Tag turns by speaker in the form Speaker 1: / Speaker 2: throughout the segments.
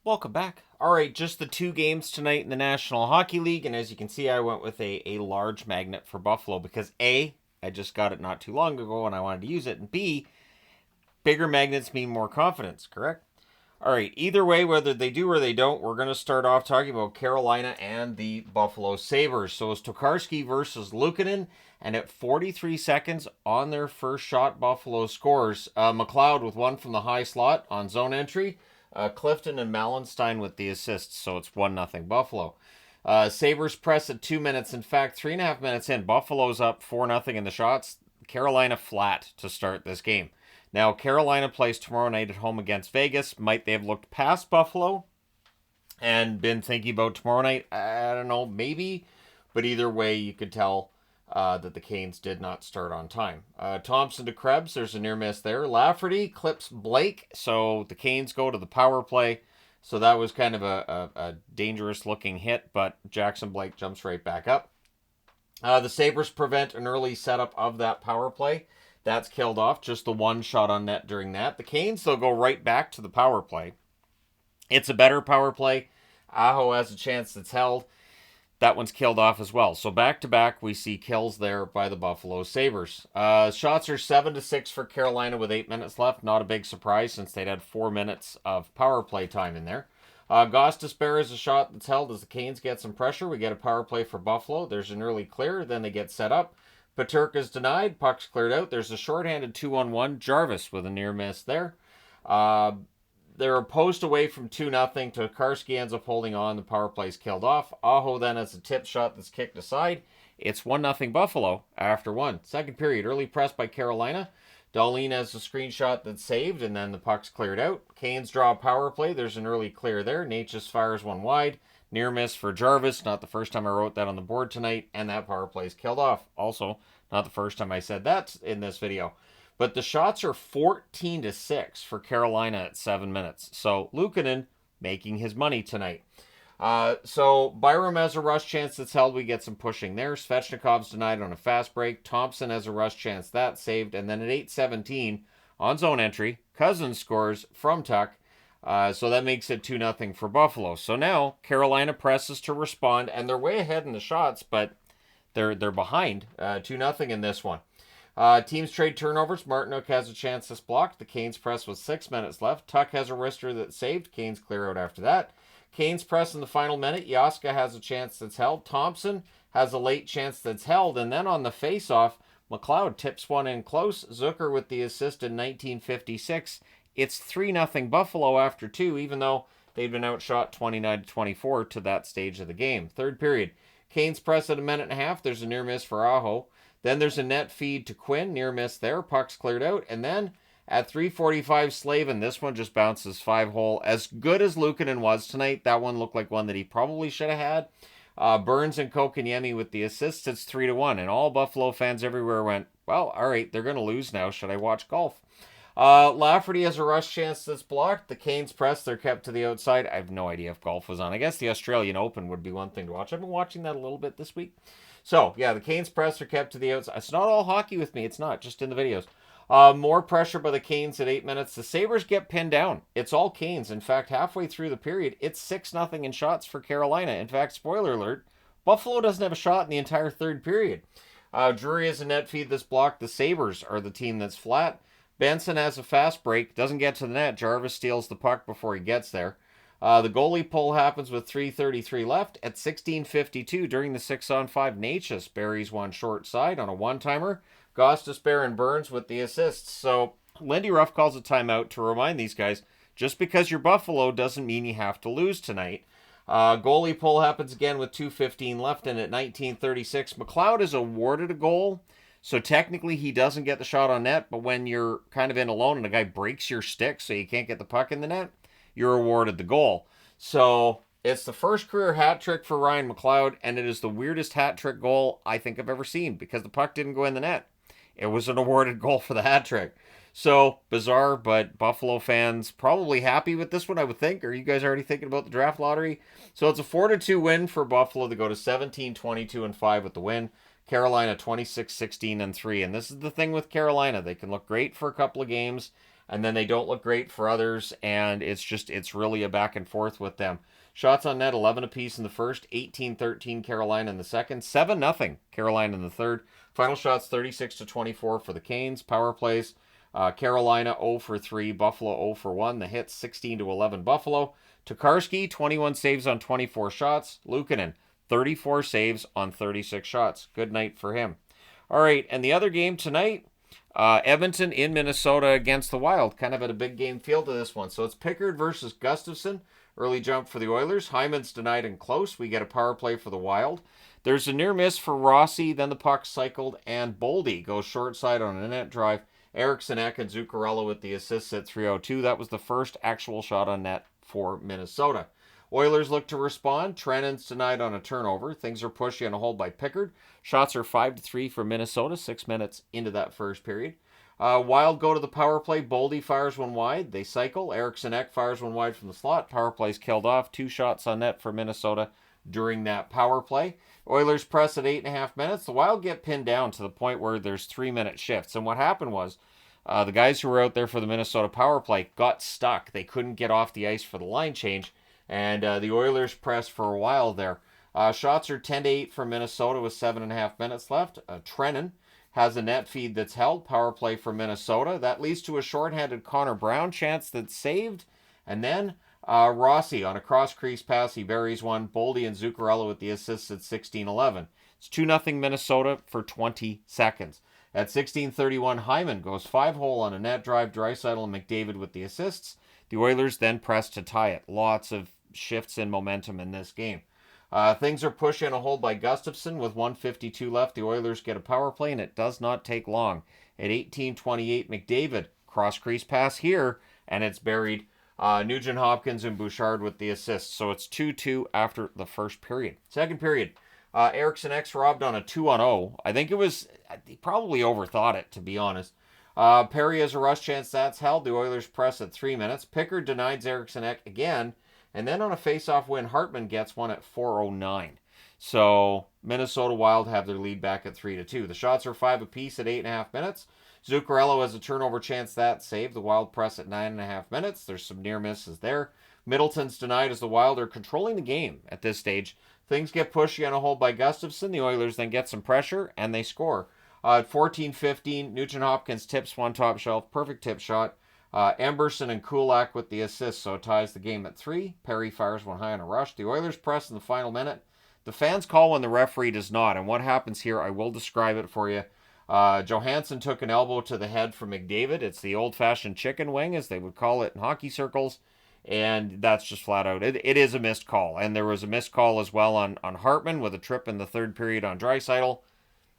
Speaker 1: Welcome back. All right, just the two games tonight in the National Hockey League, and as you can see, I went with a large magnet for Buffalo because A, I just got it not too long ago and I wanted to use it, and B, bigger magnets mean more confidence, correct? All right, either way, whether they do or they don't, we're going to start off talking about Carolina and the Buffalo Sabres. So it's Tokarski versus Luukkonen, and at 43 seconds on their first shot, Buffalo scores. McLeod with one from the high slot on zone entry. Clifton and Malenstein with the assists, so it's 1-0 Buffalo. Sabres press at 2 minutes. In fact, 3.5 minutes in, Buffalo's up 4-0 in the shots. Carolina flat to start this game. Now, Carolina plays tomorrow night at home against Vegas. Might they have looked past Buffalo and been thinking about tomorrow night? I don't know, maybe. But either way, you could tell that the Canes did not start on time. Thompson to Krebs, there's a near miss there. Lafferty clips Blake, so the Canes go to the power play. So that was kind of a dangerous looking hit, but Jackson Blake jumps right back up. The Sabres prevent an early setup of that power play. That's killed off. Just the one shot on net during that. The Canes, they'll go right back to the power play. It's a better power play. Aho has a chance that's held. That one's killed off as well. So back to back, we see kills there by the Buffalo Sabres. Shots are 7-6 for Carolina with 8 minutes left. Not a big surprise since they'd had 4 minutes of power play time in there. Gostisbehere is a shot that's held as the Canes get some pressure. We get a power play for Buffalo. There's an early clear. Then they get set up. Peterka's denied. Puck's cleared out. There's a shorthanded 2-on-1. Jarvis with a near miss there. They're a post away from 2-0. Tokarski ends up holding on. The power play's killed off. Aho then has a tip shot that's kicked aside. It's 1-0 Buffalo after one. Second period, early press by Carolina. Dahlin has a screenshot that's saved, and then the puck's cleared out. Canes draw a power play. There's an early clear there. Natchez fires one wide. Near miss for Jarvis. Not the first time I wrote that on the board tonight, and that power play's killed off. Also, not the first time I said that in this video. But the shots are 14-6 for Carolina at 7 minutes. So Luukkonen making his money tonight. So Byram has a rush chance that's held. We get some pushing there. Svechnikov's denied on a fast break. Thompson has a rush chance that's saved. And then at 8:17 on zone entry, Cousins scores from Tuck. So that makes it 2-0 for Buffalo. So now Carolina presses to respond, and they're way ahead in the shots, but they're behind 2-0 in this one. Teams trade turnovers. Martinook has a chance that's blocked. The Canes press with 6 minutes left. Tuck has a wrister that's saved. Canes clear out after that. Canes press in the final minute. Yaska has a chance that's held. Thompson has a late chance that's held. And then on the face-off, McLeod tips one in close. Zucker with the assist in 1956. It's 3-0 Buffalo after two, even though they'd been outshot 29-24 to that stage of the game. Third period. Canes press at a minute and a half. There's a near miss for Aho. Then there's a net feed to Quinn. Near miss there. Puck's cleared out. And then at 3:45, Slavin. This one just bounces 5-hole. As good as Luukkonen was tonight, that one looked like one that he probably should have had. Burns and Kokaniemi with the assists. It's 3-1. And all Buffalo fans everywhere went, well, all right, they're going to lose now. Should I watch golf? Lafferty has a rush chance that's blocked. The Canes press. They're kept to the outside. I have no idea if golf was on. I guess the Australian Open would be one thing to watch. I've been watching that a little bit this week. So, yeah, the Canes press are kept to the outside. It's not all hockey with me. It's not, just in the videos. More pressure by the Canes at 8 minutes. The Sabres get pinned down. It's all Canes. In fact, halfway through the period, it's 6-0 in shots for Carolina. In fact, spoiler alert, Buffalo doesn't have a shot in the entire third period. Drury has a net feed that's blocked. The Sabres are the team that's flat. Benson has a fast break. Doesn't get to the net. Jarvis steals the puck before he gets there. The goalie pull happens with 3:33 left. At 16:52 during the 6-on-5, Natchez buries one short side on a one-timer. Gostisbehere and Burns with the assists. So Lindy Ruff calls a timeout to remind these guys, just because you're Buffalo doesn't mean you have to lose tonight. Goalie pull happens again with 2:15 left, and at 19:36, McLeod is awarded a goal. So technically he doesn't get the shot on net, but when you're kind of in alone and a guy breaks your stick so you can't get the puck in the net, you're awarded the goal. So it's the first career hat trick for Ryan McLeod, and it is the weirdest hat trick goal I think I've ever seen because the puck didn't go in the net. It was an awarded goal for the hat trick. So bizarre, but Buffalo fans probably happy with this one, I would think. Are you guys already thinking about the draft lottery? So it's a 4-2 win for Buffalo to go to 17-22-5 with the win. Carolina 26-16-3. And this is the thing with Carolina. They can look great for a couple of games, and then they don't look great for others, and it's really a back and forth with them. Shots on net, 11 apiece in the first, 18-13 Carolina in the second, 7-0 Carolina in the third. Final shots, 36-24 for the Canes. Power plays, Carolina 0 for 3, Buffalo 0 for 1. The hits, 16-11 Buffalo. Tokarski, 21 saves on 24 shots. Luukkonen, 34 saves on 36 shots. Good night for him. All right, and the other game tonight, Edmonton in Minnesota against the Wild. Kind of at a big game feel to this one. So it's Pickard versus Gustafsson. Early jump for the Oilers. Hyman's denied and close. We get a power play for the Wild. There's a near miss for Rossi. Then the puck cycled, and Boldy goes short side on a net drive. Eriksson Ek and Zuccarello with the assists at 3:02. That was the first actual shot on net for Minnesota. Oilers look to respond. Trennan's denied on a turnover. Things are pushy on a hold by Pickard. Shots are 5-3 for Minnesota, 6 minutes into that first period. Wild go to the power play. Boldy fires one wide. They cycle. Eriksson Ek fires one wide from the slot. Power play's killed off. 2 shots on net for Minnesota during that power play. Oilers press at 8.5 minutes. The Wild get pinned down to the point where there's 3-minute shifts. And what happened was the guys who were out there for the Minnesota power play got stuck. They couldn't get off the ice for the line change. And the Oilers pressed for a while there. Shots are 10-8 for Minnesota with 7.5 minutes left. Trennan has a net feed that's held. Power play for Minnesota. That leads to a shorthanded Connor Brown chance that's saved. And then Rossi on a cross-crease pass. He buries one. Boldy and Zuccarello with the assists at 16-11. It's 2-0 Minnesota for 20 seconds. At 16:31, Hyman goes 5-hole on a net drive. Draisaitl and McDavid with the assists. The Oilers then press to tie it. Lots of shifts in momentum in this game. Things are pushed in a hold by Gustafsson with 1:52 left. The Oilers get a power play, and it does not take long. At 18:28, McDavid cross-crease pass here, and it's buried. Nugent Hopkins and Bouchard with the assists. So it's 2-2 after the first period. Second period, Eriksson Ek robbed on a 2-on-0. I think he probably overthought it, to be honest. Perry has a rush chance that's held. The Oilers press at 3 minutes. Pickard denies Eriksson Ek again. And then on a face-off win, Hartman gets one at 4:09. So Minnesota Wild have their lead back at 3-2. The shots are 5 apiece at 8.5 minutes. Zuccarello has a turnover chance that's saved. The Wild press at 9.5 minutes. There's some near misses there. Middleton's denied as the Wild are controlling the game at this stage. Things get pushy on a hold by Gustafsson. The Oilers then get some pressure, and they score. At 14:15, Nugent Hopkins tips one top shelf. Perfect tip shot. Emberson and Kulak with the assist, so it ties the game at 3. Perry fires one high on a rush. The Oilers press in the final minute. The fans call when the referee does not, and what happens here, I will describe it for you. Johansson took an elbow to the head from McDavid. It's the old-fashioned chicken wing, as they would call it in hockey circles, and that's just flat out. It is a missed call, and there was a missed call as well on Hartman with a trip in the third period on Draisaitl.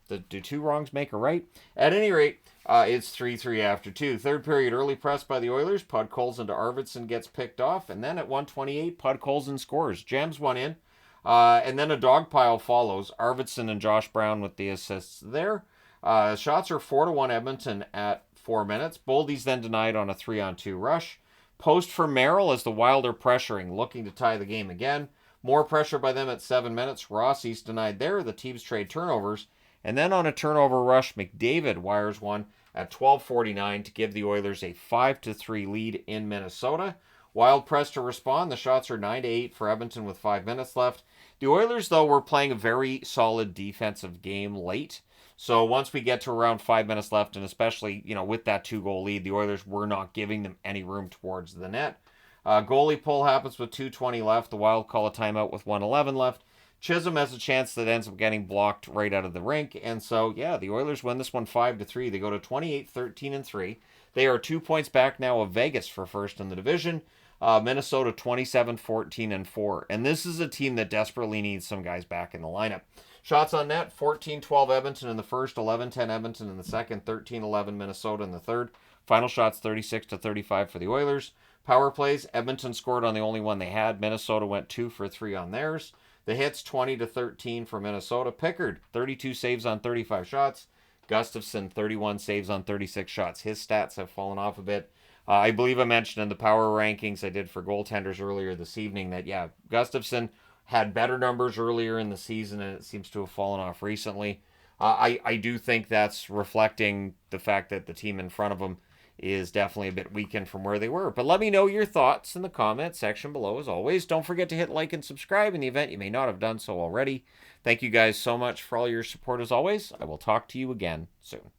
Speaker 1: Do 2 wrongs make a right? At any rate, it's 3-3 after 2. Third period, early press by the Oilers. Podkolzin to Arvidsson gets picked off. And then at 1:28, Podkolzin scores. Jams one in. And then a dog pile follows. Arvidsson and Josh Brown with the assists there. Shots are 4-1 Edmonton at 4 minutes. Boldy's then denied on a 3-on-2 rush. Post for Merrill as the Wild are pressuring, looking to tie the game again. More pressure by them at 7 minutes. Rossi's denied there. The teams trade turnovers. And then on a turnover rush, McDavid wires one at 12:49 to give the Oilers a 5-3 lead in Minnesota. Wild press to respond. The shots are 9-8 for Edmonton with 5 minutes left. The Oilers, though, were playing a very solid defensive game late. So once we get to around 5 minutes left, and especially, with that 2-goal lead, the Oilers were not giving them any room towards the net. Goalie pull happens with 2:20 left. The Wild call a timeout with 1:11 left. Chisholm has a chance that ends up getting blocked right out of the rink. And so, the Oilers win this one 5-3. They go to 28-13-3. They are 2 points back now of Vegas for first in the division. Minnesota 27-14-4. And this is a team that desperately needs some guys back in the lineup. Shots on net, 14-12 Edmonton in the first, 11-10 Edmonton in the second, 13-11 Minnesota in the third. Final shots 36-35 for the Oilers. Power plays, Edmonton scored on the only one they had. Minnesota went 2 for 3 on theirs. The hits 20-13 for Minnesota. Pickard, 32 saves on 35 shots. Gustafsson, 31 saves on 36 shots. His stats have fallen off a bit. I believe I mentioned in the power rankings I did for goaltenders earlier this evening that, Gustafsson had better numbers earlier in the season, and it seems to have fallen off recently. I do think that's reflecting the fact that the team in front of him is definitely a bit weakened from where they were. But let me know your thoughts in the comment section below as always. Don't forget to hit like and subscribe in the event you may not have done so already. Thank you guys so much for all your support as always. I will talk to you again soon.